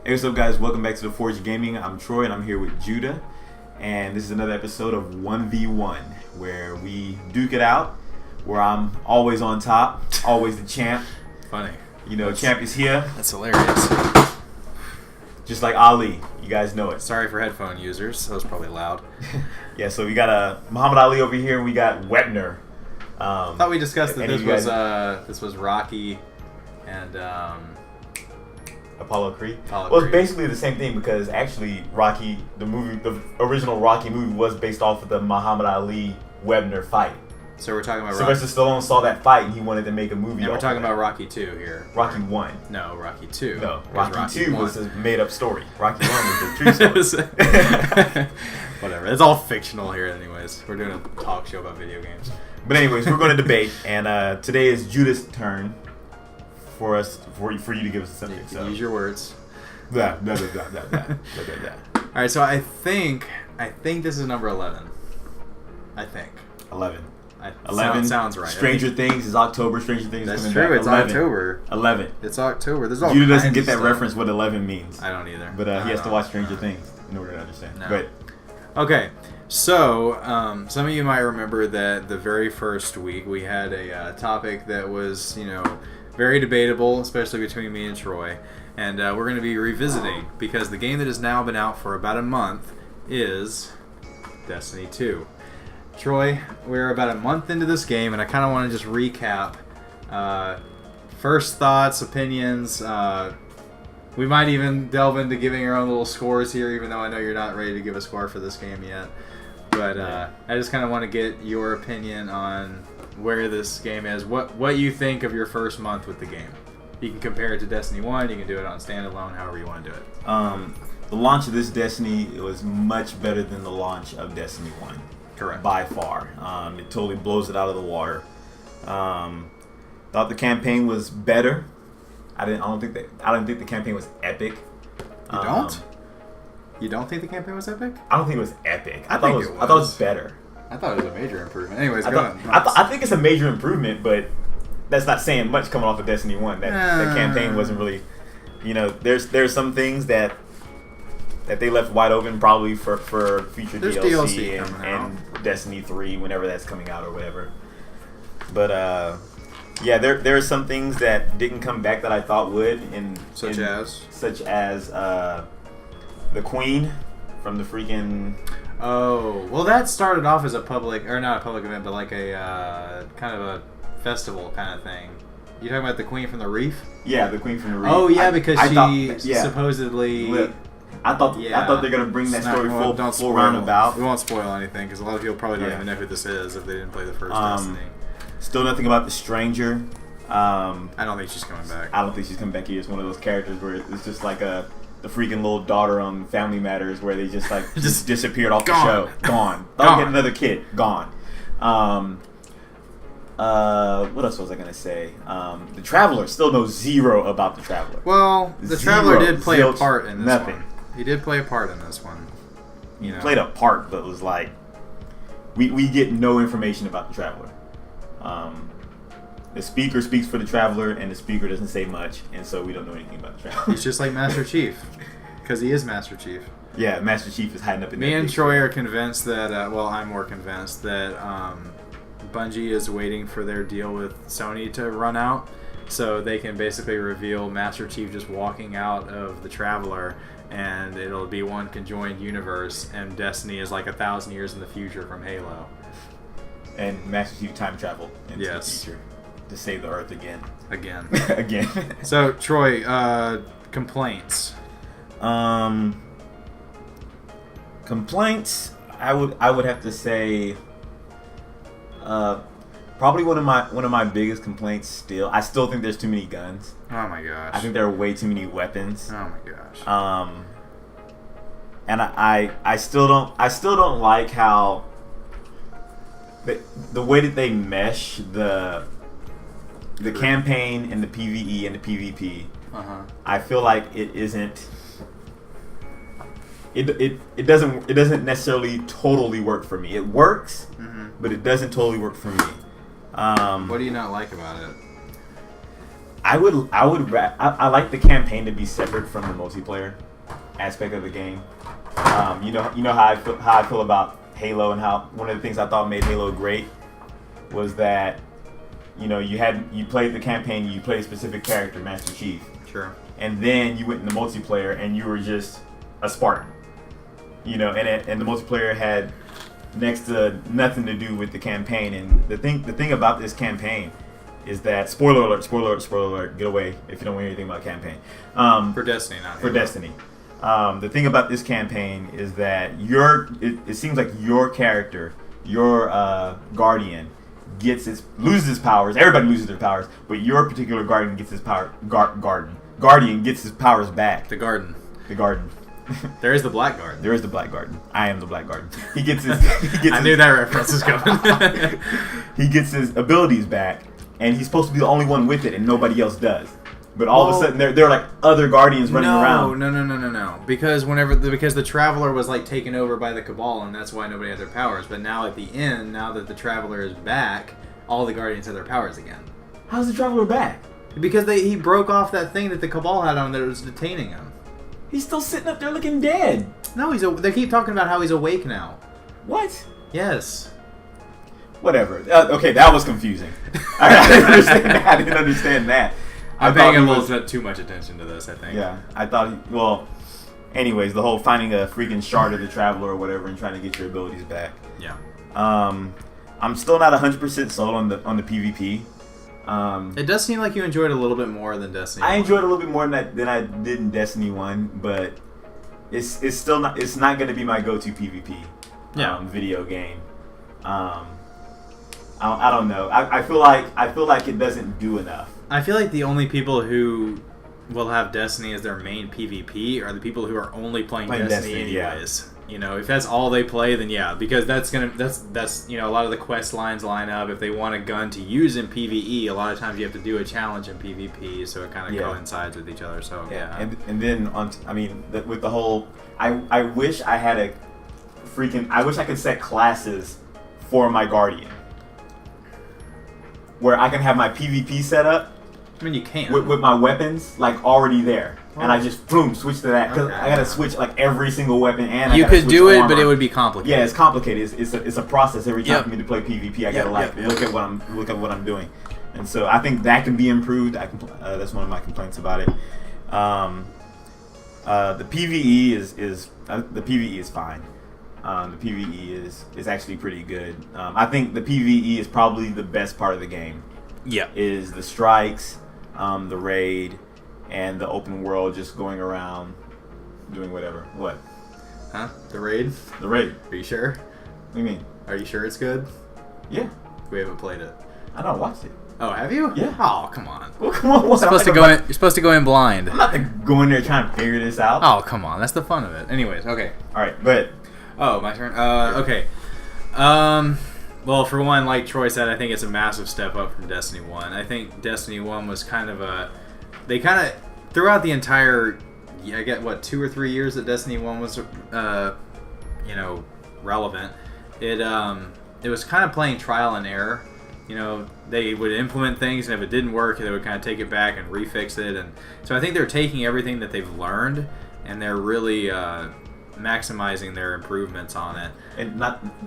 Hey, what's up, guys? Welcome back to the Forge Gaming. I'm Troy, and I'm here with Judah. And this is another episode of 1v1, where we duke it out, where I'm always on top, always the champ. Funny. You know, champ is here. That's hilarious. Just like Ali. You guys know it. Sorry for headphone users. That was probably loud. Yeah, so we got Muhammad Ali over here, and we got Wepner. I thought we discussed that this was Rocky and Apollo Creed. Apollo Well, Creed. it's basically the same thing because actually Rocky, the original Rocky movie was based off of the Muhammad Ali Webner fight. So we're talking about Sylvester Stallone saw that fight and he wanted to make a movie. And we're talking about Rocky 2 here. Rocky 1. No, Rocky 2. No, Rocky 2 was a made-up story. Rocky 1 was the true story. Whatever. It's all fictional here anyways. We're doing a talk show about video games. But anyways, we're going to debate, and today is Judah's turn for you to give us something. So. Use your words. Blah. Alright, so I think this is number 11. I think. 11. 11 sounds right. Stranger Things is October. Stranger Things That's is true. coming back. It's 11. October. 11. It's October. There's all Judah doesn't kinds get of that stuff. reference what 11 means. I don't either. But he has to watch Stranger Things in order to understand. No. But okay, so some of you might remember that the very first week we had a topic that was, very debatable, especially between me and Troy. And we're going to be revisiting because the game that has now been out for about a month is Destiny 2. Troy, we're about a month into this game, and I kind of want to just recap first thoughts, opinions. We might even delve into giving our own little scores here, even though I know you're not ready to give a score for this game yet. But I just kind of want to get your opinion on where this game is, what you think of your first month with the game. You can compare it to Destiny 1, you can do it on standalone, however you want to do it. the launch of this Destiny was much better than the launch of Destiny 1. Correct. By far. It totally blows it out of the water. Thought the campaign was better. I didn't think the campaign was epic. You don't? You don't think the campaign was epic? I don't think it was epic. I think thought it was better. I thought it was a major improvement. Anyways, I think it's a major improvement, but that's not saying much coming off of Destiny 1. That campaign wasn't really, there's some things that they left wide open probably for future DLC and Destiny 3 whenever that's coming out or whatever. But there are some things that didn't come back that I thought would, such as the Queen from the freaking. Oh, well, that started off as not a public event, but like a kind of a festival kind of thing. You talking about the Queen from the Reef? Yeah, the Queen from the Reef. Oh yeah, because she supposedly. I thought they're gonna bring that story full roundabout. We won't spoil anything because a lot of people probably don't even know who this is if they didn't play the first Destiny. Still nothing about the Stranger. I don't think she's coming back. I don't think she's coming back here. It's one of those characters where it's just like the freaking little daughter on Family Matters where they just like just disappeared off the show. Gone. Thought I'd get another kid. Gone. What else was I gonna say? The Traveler. Still know zero about the Traveler. Well, the Traveler did play a part in this one. He did play a part in this one. He played a part, but it was like we get no information about the Traveler. The speaker speaks for the Traveler, and the speaker doesn't say much, and so we don't know anything about the Traveler. He's just like Master Chief, because he is Master Chief. Yeah, Master Chief is hiding up in there. Me and Troy are convinced that, I'm more convinced that Bungie is waiting for their deal with Sony to run out, so they can basically reveal Master Chief just walking out of the Traveler, and it'll be one conjoined universe, and Destiny is like 1,000 years in the future from Halo. And Master Chief time travel into the future to save the Earth again. Again. So, Troy, complaints. Complaints. I would have to say. Probably one of my biggest complaints. I still think there's too many guns. Oh my gosh. I think there are way too many weapons. Oh my gosh. And I still don't like how the way that they mesh the campaign and the PvE and the PvP. I feel like it isn't. It doesn't necessarily totally work for me. It works, but it doesn't totally work for me. What do you not like about it? I like the campaign to be separate from the multiplayer aspect of the game. You know how I feel about Halo, and how one of the things I thought made Halo great was that you played the campaign, you played a specific character, Master Chief. Sure. And then you went in the multiplayer and you were just a Spartan. And the multiplayer had next to nothing to do with the campaign. And the thing about this campaign is that spoiler alert, get away if you don't know anything about campaign. For Destiny, not for Destiny. The thing about this campaign is that it seems like your character, your guardian, loses his powers. Everybody loses their powers, but your particular guardian gets his power. Guardian gets his powers back. The Garden. There is the Black Garden. There is the Black Garden. I am the Black Garden. He gets his. I knew that reference was coming. He gets his abilities back, and he's supposed to be the only one with it, and nobody else does. But all of a sudden, there are like other guardians running around. No. Because the Traveler was like taken over by the Cabal, and that's why nobody had their powers. But now at the end, now that the Traveler is back, all the Guardians have their powers again. How's the Traveler back? Because he broke off that thing that the Cabal had on that was detaining him. He's still sitting up there looking dead. No, they keep talking about how he's awake now. What? Yes. Whatever. Okay, that was confusing. I didn't understand that. I'm paying a little bit too much attention to this, I think. Yeah, I thought. Anyways, the whole finding a freaking shard of the Traveler or whatever and trying to get your abilities back. Yeah. I'm still not 100% sold on the PvP. It does seem like you enjoyed it a little bit more than Destiny 1. I enjoyed it a little bit more than I did in Destiny 1, but it's still not. It's not going to be my go-to PvP video game. I don't know. I feel like it doesn't do enough. I feel like the only people who will have Destiny as their main PvP are the people who are only playing Destiny anyways. Yeah. If that's all they play, then yeah, because that's a lot of the quest lines line up. If they want a gun to use in PvE, a lot of times you have to do a challenge in PvP, so it kind of coincides with each other. So yeah. And then with the whole, I wish I had I wish I could set classes for my Guardian, where I can have my PvP set up. I mean, you can with my weapons like already there, and I just switch to that because I gotta switch like every single weapon. And you could do it, but it would be complicated. Yeah, it's complicated. It's a process every time for me to play PvP. I gotta look at what I'm doing, and so I think that can be improved. That's one of my complaints about it. The PvE is fine. The PvE is actually pretty good. I think the PvE is probably the best part of the game. Yeah, is the strikes, the raid, and the open world, just going around doing whatever. What? Huh? The raid? The raid. Are you sure? What do you mean? Are you sure it's good? Yeah. We haven't played it. I don't watch it. Oh, have you? Yeah. Oh, come on. Well, come on. You're supposed to go in blind. I'm not going there trying to figure this out. Oh, come on. That's the fun of it. Anyways, okay. All right, but... Oh, my turn? Okay. Well, for one, like Troy said, I think it's a massive step up from Destiny 1. I think Destiny 1 was throughout the entire, 2 or 3 years that Destiny 1 was, relevant, it was kind of playing trial and error. They would implement things, and if it didn't work, they would kind of take it back and refix it. And so I think they're taking everything that they've learned, and they're really maximizing their improvements on it. And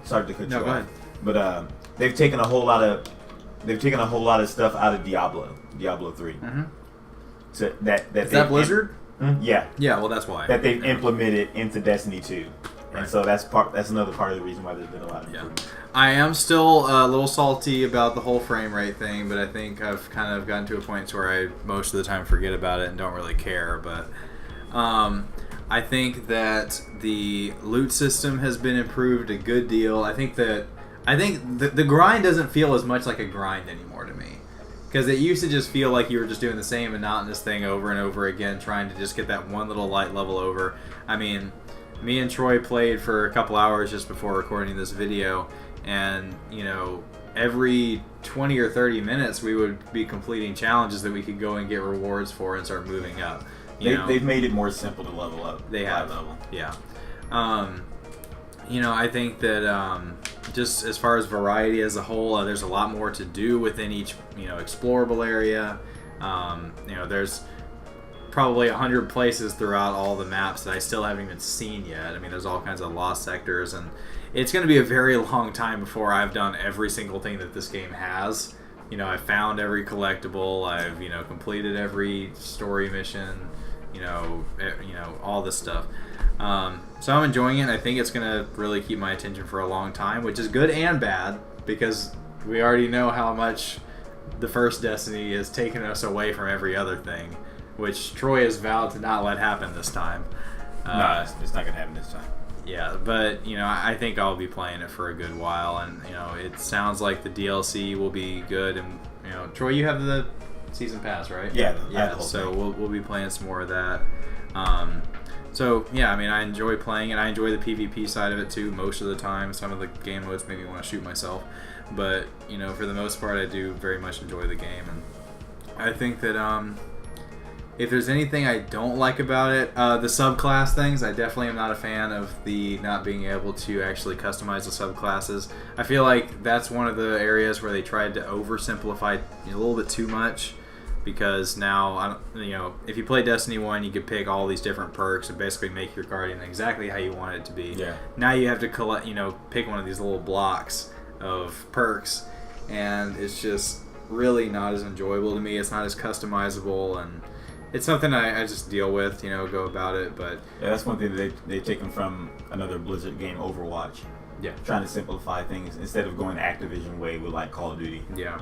sorry to cut you off. Go ahead. But they've taken a whole lot of stuff out of Diablo 3. Mm-hmm. So is that Blizzard? Yeah. Yeah. Well, that's why that they've implemented into Destiny 2, and so that's another part of the reason why there's been a lot of improvement. I am still a little salty about the whole frame rate thing, but I think I've kind of gotten to a point where I most of the time forget about it and don't really care. But I think that the loot system has been improved a good deal. I think the grind doesn't feel as much like a grind anymore to me. Because it used to just feel like you were just doing the same monotonous thing over and over again, trying to just get that one little light level over. I mean, me and Troy played for a couple hours just before recording this video, and, every 20 or 30 minutes we would be completing challenges that we could go and get rewards for and start moving up. They've made it more simple to level up. They have. Level. Yeah. I think that just as far as variety as a whole, there's a lot more to do within each, explorable area. There's probably 100 places throughout all the maps that I still haven't even seen yet. I mean, there's all kinds of lost sectors, and it's going to be a very long time before I've done every single thing that this game has. I've found every collectible, I've, completed every story mission, all this stuff. So I'm enjoying it. I think it's going to really keep my attention for a long time, which is good and bad, because we already know how much the first Destiny has taken us away from every other thing, which Troy has vowed to not let happen this time. No, it's not going to happen this time. Yeah, but, I think I'll be playing it for a good while, and, it sounds like the DLC will be good, and, Troy, you have the Season Pass, right? Yeah, so we'll be playing some more of that. I enjoy playing it. I enjoy the PvP side of it, too, most of the time. Some of the game modes make me want to shoot myself, but, for the most part, I do very much enjoy the game, and I think that, if there's anything I don't like about it, the subclass things, I definitely am not a fan of the not being able to actually customize the subclasses. I feel like that's one of the areas where they tried to oversimplify a little bit too much, because now, if you play Destiny 1, you could pick all these different perks and basically make your Guardian exactly how you want it to be. Yeah. Now you have to collect, pick one of these little blocks of perks, and it's just really not as enjoyable to me. It's not as customizable, and it's something I just deal with, go about it. But yeah, that's one thing that they've taken from another Blizzard game, Overwatch. Yeah, trying to simplify things instead of going the Activision way with like Call of Duty. Yeah,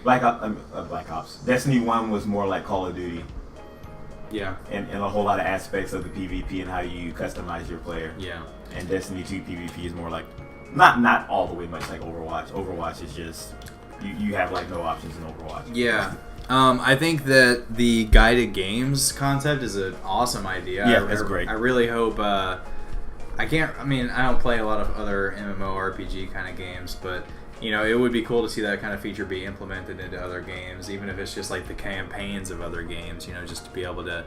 Black Ops. Destiny 1 was more like Call of Duty. Yeah, and a whole lot of aspects of the PvP and how you customize your player. Yeah, and Destiny 2 PvP is more like not all the way much like Overwatch. Overwatch is just you have like no options in Overwatch. Yeah. I think that the guided games concept is an awesome idea. Yeah, that's great. I really hope. I don't play a lot of other MMORPG kind of games, but it would be cool to see that kind of feature be implemented into other games, even if it's just like the campaigns of other games. Just to be able to,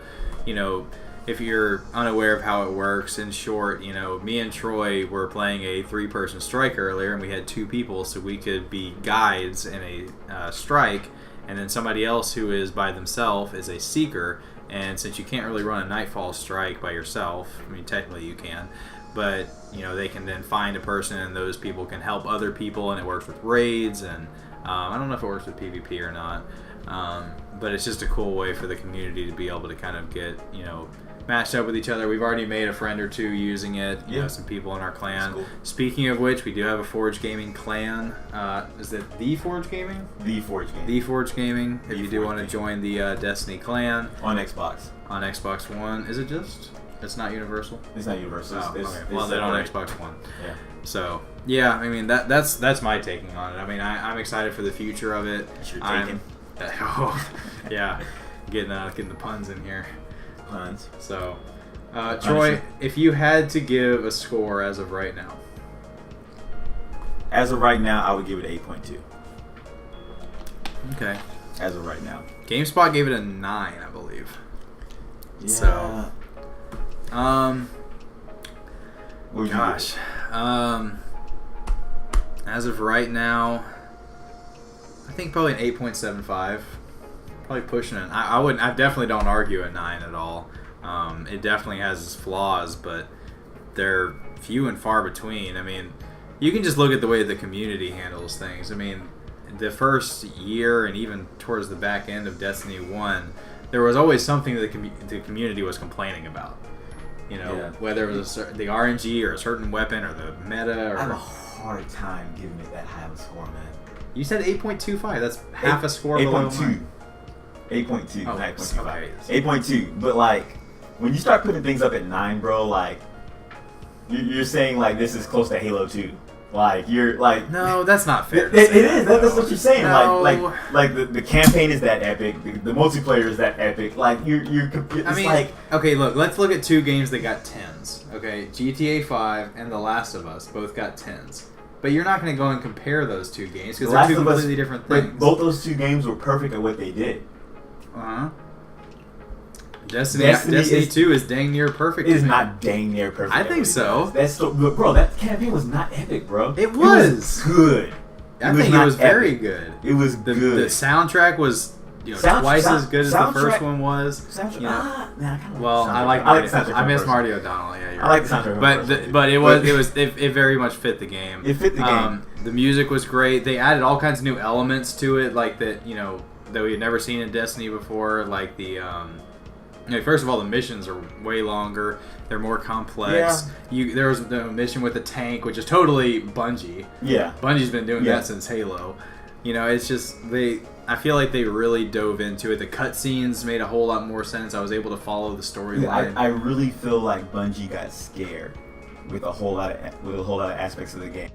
if you're unaware of how it works, in short, me and Troy were playing a 3-person strike earlier, and we had 2 people, so we could be guides in a strike. And then somebody else who is by themselves is a seeker, and since you can't really run a Nightfall strike by yourself, I mean technically you can, but they can then find a person, and those people can help other people, and it works with raids, and I don't know if it works with PvP or not, but it's just a cool way for the community to be able to kind of get matched up with each other. We've already made a friend or 2 using it. Some people in our clan. Cool. Speaking of which, we do have a Forge Gaming clan. Is it The Forge Gaming? The Forge Gaming. The Forge Gaming. If you do want to join the Destiny clan. On Xbox. On Xbox One. Is it just? It's not universal? It's not universal. Oh, okay. Well, then on Xbox One. Yeah. So, yeah, I mean, that's my taking on it. I mean, I'm excited for the future of it. It's your taking. Yeah. Getting the puns in here. So, Troy, if you had to give a score as of right now. As of right now, I would give it 8.2. Okay. As of right now. GameSpot gave it a 9, I believe. Yeah. So, gosh. As of right now, I think probably an 8.75. Probably pushing it. I definitely don't argue a 9 at all. It definitely has its flaws, but they're few and far between. I mean, you can just look at the way the community handles things. I mean, the first year and even towards the back end of Destiny 1, there was always something that the community was complaining about. Whether it was the RNG or a certain weapon or the meta. Or I have a hard time giving it that high of a score, man. You said 8.25. That's half a score below 8.2. 8.2. Oh, 8.25. 8.2. But like, when you start putting things up at 9, bro, like you're saying like this is close to Halo 2. Like you're like no, that's not fair. It is. That's what you're saying. No. Like the campaign is that epic. The multiplayer is that epic. Like you're. Okay, look. Let's look at 2 games that got 10s. Okay, GTA 5 and The Last of Us both got 10s. But you're not going to go and compare those 2 games because they're 2 completely different things. But both those 2 games were perfect at what they did. Destiny 2 is dang near perfect. It is not dang near perfect. I think so. That's so, bro. That campaign was not epic, bro. It was good. I think it was very good. It was good. good. The soundtrack was twice as good as the first one was. Soundtrack. I miss Marty O'Donnell. Yeah, I like the soundtrack. But it very much fit the game. It fit the game. The music was great. They added all kinds of new elements to it, like that that we had never seen in Destiny before. Like the first of all, the missions are way longer. They're more complex. Yeah. There was the mission with the tank, which is totally Bungie. Yeah. Bungie's been doing that since Halo. It's just I feel like they really dove into it. The cutscenes made a whole lot more sense. I was able to follow the storyline. I really feel like Bungie got scared with a whole lot of aspects of the game.